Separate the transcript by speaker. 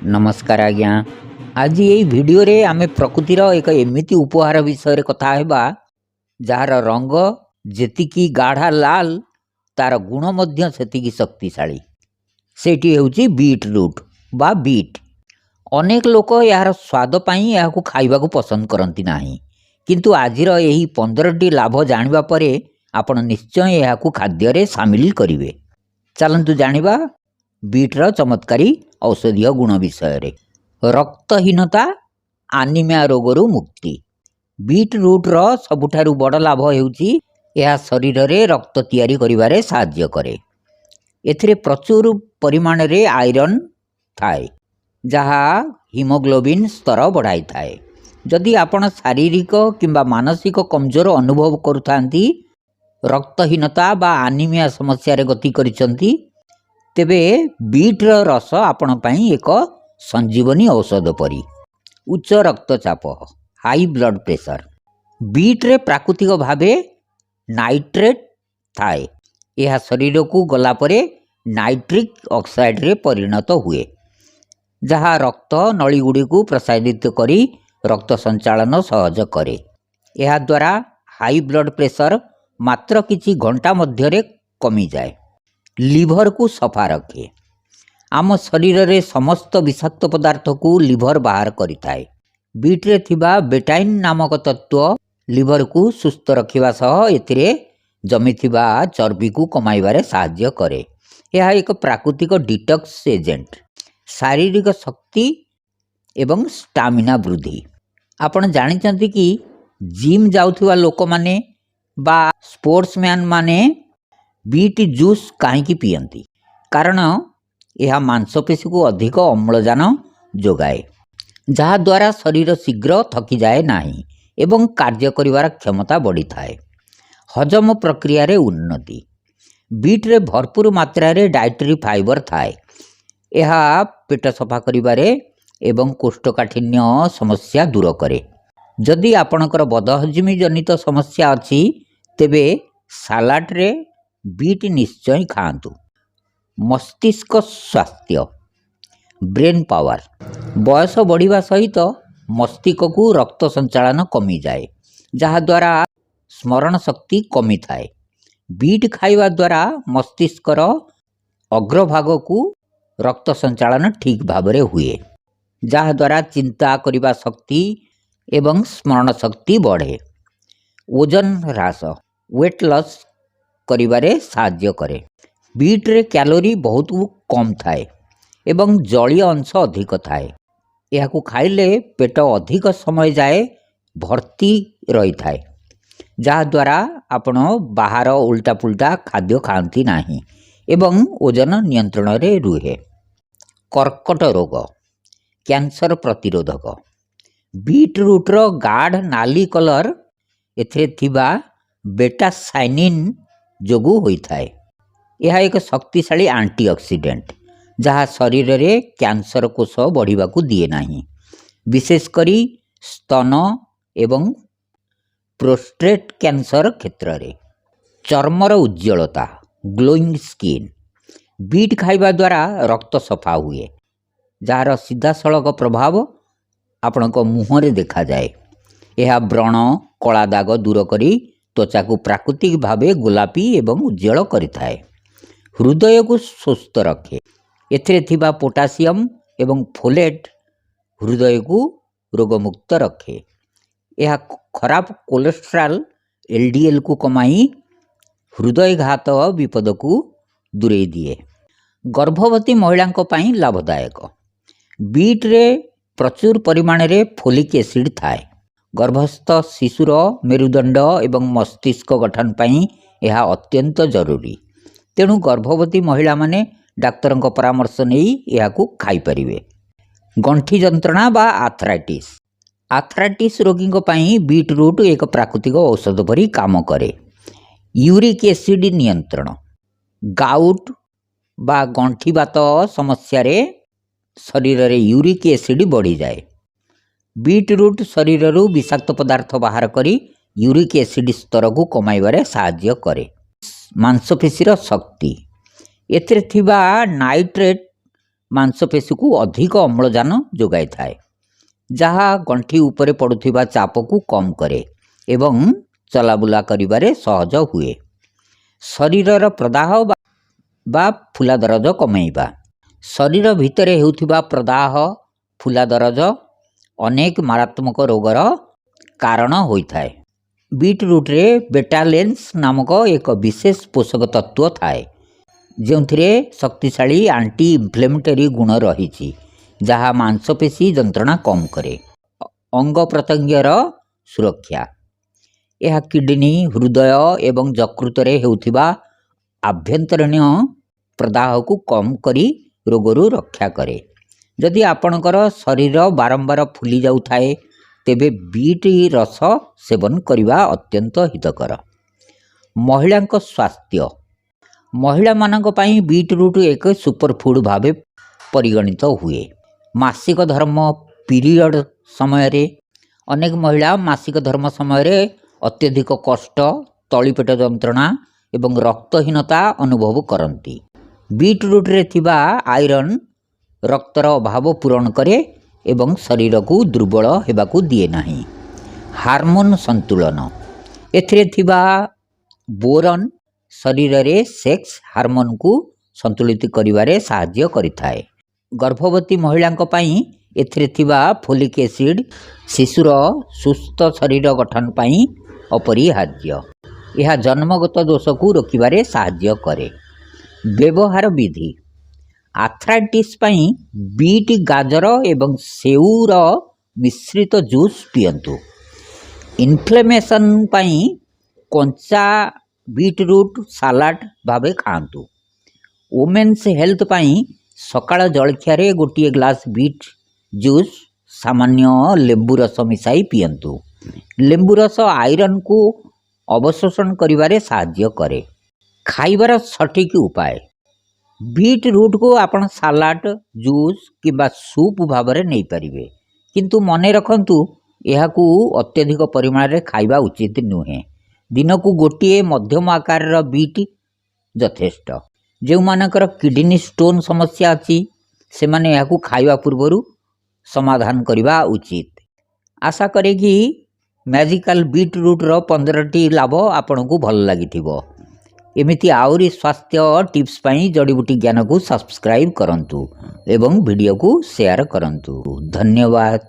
Speaker 1: नमस्कार आज्ञा। आज ये वीडियो रे आमे प्रकृतिर एक एमिति उपहार विषय कथा हेबा जार रंग जेतिकी गाढ़ा लाल तार गुण मध्य सेतिकी शक्तिशाली। सेठी हेउची बीट रूट बा बीट। अनेक लोक यार स्वाद पाई याकू खाइबाकू पसंद करंती नाही, किंतु आजिर एही 15टी लाभ जानिबा परे आपण निश्चय याकू खाद्य रे शामिल करिवे। चलंतु जानिबा बीटर चमत्कारी औषधीय गुण विषय रे। रक्तहीनता आनिमिया रोगरू मुक्ति। बीट रूट्र सबुठारु बड़ लाभ हेउची यह शरीर रे रक्त तैयारी करिबारे साहाय्य करे। एथिरे प्रचुर परिमाण रे आयरन थाए जहा हिमोग्लोबिन स्तर बढ़ाई थाए। जदि आपण शारीरिक किंबा मानसिक कमजोर अनुभव करुथांती, रक्तहीनता बा आनिमिया समस्या रे गति करिसंती, तेबे बीट्र रस आपण पाई एक संजीवनी औषध परी। उच्च रक्तचाप हाई ब्लड प्रेशर। बीट्रे प्राकृतिक भावे नाइट्रेट थाए। यह शरीर को गला परे नाइट्रिक ऑक्साइड रे परिणत हुए, जहा रक्त नलीगुड़ी को प्रसारित करी रक्त संचालन सहज करे। यह द्वारा हाई ब्लड प्रेशर मात्र किछि घंटा मध्यरे कमी जाए। लिभर को सफा रखे। आम शरीर रे समस्त विषाक्त पदार्थ को लिभर बाहर करिथाए। बीट्रे थिबा बेटाइन नामक तत्व लिभर को सुस्थ रखिबा सह एथिरे जमिथिबा चर्बी को कमाइबारे साहाय्य करे। यह एक प्राकृतिक डिटॉक्स एजेंट। शारीरिक शक्ति एवं स्टामिना वृद्धि। आपण जानिचंती कि जिम जाउथिबा लोक माने बा स्पोर्ट्समैन माने बीट जूस कहीं पियंती, कारण यह मांसपेशी को अधिक अम्लजान जोगाए, जहा द्वारा शरीर शीघ्र थकी जाए नाही एवं कार्य करिवार क्षमता बढ़ी थाए। हजम प्रक्रिया रे उन्नति। बीट रे भरपूर मात्रा रे डाइटरी फाइबर थाए। यह पेट सफा करिबारे एवं कोष्ठकाठिन्य समस्या दूर करे। जदि आपणकर बदहजमी जनित समस्या अछि, तेबे सालाड रे बीट निश्चय खातु। मस्तिष्क स्वास्थ्य ब्रेन पावर। बयस बढ़िबा सहित मस्तिष्क को रक्त संचालन कमी जाए, जहा द्वारा स्मरण शक्ति कमी थाए। बीट खाइबा द्वारा मस्तिष्कर अग्रभाग को रक्त संचालन ठीक भावरे हुए, जहा द्वारा चिंता करिबा शक्ति एवं स्मरण शक्ति बढ़े। ओजन ह्रास वेट लॉस करिबारे साहाय्य करे। बीट रे कैलोरी बहुत कम थाए एवं जलीय अंश अधिक थाए। यह को खाइले पेट अधिक समय जाए भर्ती रही थाए, जहा द्वारा आपण बाहर उल्टा पुल्टा खाद्य खाती नाही एवं ओजन नियंत्रण रे रुहे। कर्कट रोग कैंसर प्रतिरोधक। बीट रूट्र गाढ़ नाली कलर एथिरे थिबा बेटा साइनिन जोगु होई थाए। यह एक शक्तिशाली एंटीऑक्सीडेंट, जहा शरीर रे कैंसर कोष बढ़िबा को दिए नाही, विशेष करी स्तन एवं प्रोस्टेट कैंसर क्षेत्र रे। चर्मर उज्ज्वलता ग्लोइंग स्किन। बीट खाइबा द्वारा रक्त सफा हुए, जार सीधा सड़क प्रभाव आपणक मुहरे देखा जाए। यह व्रण कला दाग दूर करी त्वचा को प्राकृतिक भावे गोलापी एवं उज्जवल करिथाए। हृदय को सुस्थ रखे। एथिरे थिबा पोटासियम एवं फोलेट हृदय को रोगमुक्त रखे। यह खराब कोलेस्ट्रॉल एलडीएल को कमाई हृदय घात विपद को दूरे दिए। गर्भवती महिला पाई लाभदायक। बीट रे प्रचुर परिमाण रे फोलिक एसिड थाए। गर्भस्थ शिशुर मेरुदंड एवं मस्तिष्क गठन पाई यह अत्यंत जरूरी। तेणु गर्भवती महिला माने डाक्तर परामर्श नहीं यह खाई परिवे। गंठी जंत्रणा बा आर्थराइटिस। आर्थराइटिस रोगी पाई बीट रूट एक प्राकृतिक औषध परी काम करे। यूरिक एसिड नियंत्रण। गाउट बा गंठीबात समस्या रे शरीर रे यूरिक एसिड बढ़ी जाए। बीट रूट शरीर रू विषाक्त पदार्थ बाहर करी यूरिक एसिड स्तर को कमाइबारे साहाय्य करे। मांसपेशीर शक्ति। एथिरे थिबा नाइट्रेट ମାଂସପେଶୀକୁ ଅଧିକ ଅମ୍ଳଜାନ ଯୋଗାଇ ଥାଏ, ଯାହା ଗଣ୍ଠି ଉପରେ ପଡ଼ୁଥିବା ଚାପକୁ କମ୍ କରେ ଏବଂ ଚଲାବୁଲା କରିବାରେ ସହଜ ହୁଏ। ଶରୀରର ପ୍ରଦାହ ବା ଫୁଲା ଦରଜ କମାଇବା। ଶରୀର ଭିତରେ ହେଉଥିବା ପ୍ରଦାହ, ଫୁଲା ଦରଜ ଅନେକ ମାରାତ୍ମକ ରୋଗର କାରଣ ହୋଇଥାଏ। ବିଟରୁଟ୍ରେ ବେଟାଲେନ୍ସ ନାମକ ଏକ ବିଶେଷ ପୋଷକ ତତ୍ତ୍ୱ ଥାଏ, ଯେଉଁଥିରେ ଶକ୍ତିଶାଳୀ ଆଣ୍ଟି ଇନଫ୍ଲେମେଟରି ଗୁଣ ରହିଛି, ଯାହା ମାଂସପେଶୀ ଯନ୍ତ୍ରଣା କମ୍ କରେ। ଅଙ୍ଗ ପ୍ରତ୍ୟଙ୍ଗର ସୁରକ୍ଷା। ଏହା କିଡନୀ, ହୃଦୟ ଏବଂ ଯକୃତରେ ହେଉଥିବା ଆଭ୍ୟନ୍ତରୀଣ ପ୍ରଦାହକୁ କମ୍ କରି ରୋଗରୁ ରକ୍ଷା କରେ। ଯଦି ଆପଣଙ୍କର ଶରୀର ବାରମ୍ବାର ଫୁଲି ଯାଉଥାଏ, ତେବେ ବିଟ୍ ରସ ସେବନ କରିବା ଅତ୍ୟନ୍ତ ହିତକର। ମହିଳାଙ୍କ ସ୍ୱାସ୍ଥ୍ୟ। ମହିଳାମାନଙ୍କ ପାଇଁ ବିଟରୁଟ୍ ଏକ ସୁପରଫୁଡ୍ ଭାବେ ପରିଗଣିତ ହୁଏ। ମାସିକ ଧର୍ମ ପିରିୟଡ଼ ସମୟରେ ଅନେକ ମହିଳା ମାସିକ ଧର୍ମ ସମୟରେ ଅତ୍ୟଧିକ କଷ୍ଟ, ତଳିପେଟ ଯନ୍ତ୍ରଣା ଏବଂ ରକ୍ତହୀନତା ଅନୁଭବ କରନ୍ତି। ବିଟରୁଟ୍ରେ ଥିବା ଆଇରନ୍ ରକ୍ତର ଅଭାବ ପୂରଣ କରେ ଏବଂ ଶରୀରକୁ ଦୁର୍ବଳ ହେବାକୁ ଦିଏ ନାହିଁ। ହାର୍ମୋନ୍ ସନ୍ତୁଳନ। ଏଥିରେ ଥିବା ବୋରନ୍ ଶରୀରରେ ସେକ୍ସ ହାର୍ମୋନ୍କୁ ସନ୍ତୁଳିତ କରିବାରେ ସାହାଯ୍ୟ କରିଥାଏ। ଗର୍ଭବତୀ ମହିଳାଙ୍କ ପାଇଁ ଏଥିରେ ଥିବା ଫୋଲିକ୍ ଏସିଡ୍ ଶିଶୁର ସୁସ୍ଥ ଶରୀର ଗଠନ ପାଇଁ ଅପରିହାର୍ଯ୍ୟ। ଏହା ଜନ୍ମଗତ ଦୋଷକୁ ରୋକିବାରେ ସାହାଯ୍ୟ କରେ। ବ୍ୟବହାର ବିଧି। ଆର୍ଥ୍ରାଇଟିସ୍ ପାଇଁ ବିଟ୍, ଗାଜର ଏବଂ ସେଉର ମିଶ୍ରିତ ଜୁସ୍ ପିଅନ୍ତୁ। ଇନଫ୍ଲେମେସନ୍ ପାଇଁ କଞ୍ଚା ବିଟରୁଟ୍ ସାଲାଡ୍ ଭାବେ ଖାଆନ୍ତୁ। ଓମେନ୍ସ ହେଲ୍ଥ ପାଇଁ ସକାଳ ଜଳଖିଆରେ ଗୋଟିଏ ଗ୍ଲାସ୍ ବିଟ୍ ଜୁସ୍ ସାମାନ୍ୟ ଲେମ୍ବୁ ରସ ମିଶାଇ ପିଅନ୍ତୁ। ଲେମ୍ବୁ ରସ ଆଇରନ୍କୁ ଅବଶୋଷଣ କରିବାରେ ସାହାଯ୍ୟ କରେ। ଖାଇବାର ସଠିକ୍ ଉପାୟ। ବିଟରୁଟ୍କୁ ଆପଣ ସାଲାଡ୍, ଜୁସ୍ କିମ୍ବା ସୁପ୍ ଭାବରେ ନେଇପାରିବେ, କିନ୍ତୁ ମନେ ରଖନ୍ତୁ, ଏହାକୁ ଅତ୍ୟଧିକ ପରିମାଣରେ ଖାଇବା ଉଚିତ ନୁହେଁ। ଦିନକୁ ଗୋଟିଏ ମଧ୍ୟମ ଆକାରର ବିଟ୍ ଯଥେଷ୍ଟ। ଯେଉଁମାନଙ୍କର କିଡନୀ ଷ୍ଟୋନ୍ ସମସ୍ୟା ଅଛି, ସେମାନେ ଏହାକୁ ଖାଇବା ପୂର୍ବରୁ ସମାଧାନ କରିବା ଉଚିତ। ଆଶା କରେ କି ମ୍ୟାଜିକାଲ୍ ବିଟରୁଟ୍ର 15ଟି ଲାଭ ଆପଣଙ୍କୁ ଭଲ ଲାଗିଥିବ। ଏମିତି ଆହୁରି ସ୍ୱାସ୍ଥ୍ୟ ଟିପ୍ସ ପାଇଁ ଜଡ଼ିବୁଟି ଜ୍ଞାନକୁ ସବସ୍କ୍ରାଇବ୍ କରନ୍ତୁ ଏବଂ ଭିଡ଼ିଓକୁ ସେୟାର କରନ୍ତୁ। ଧନ୍ୟବାଦ।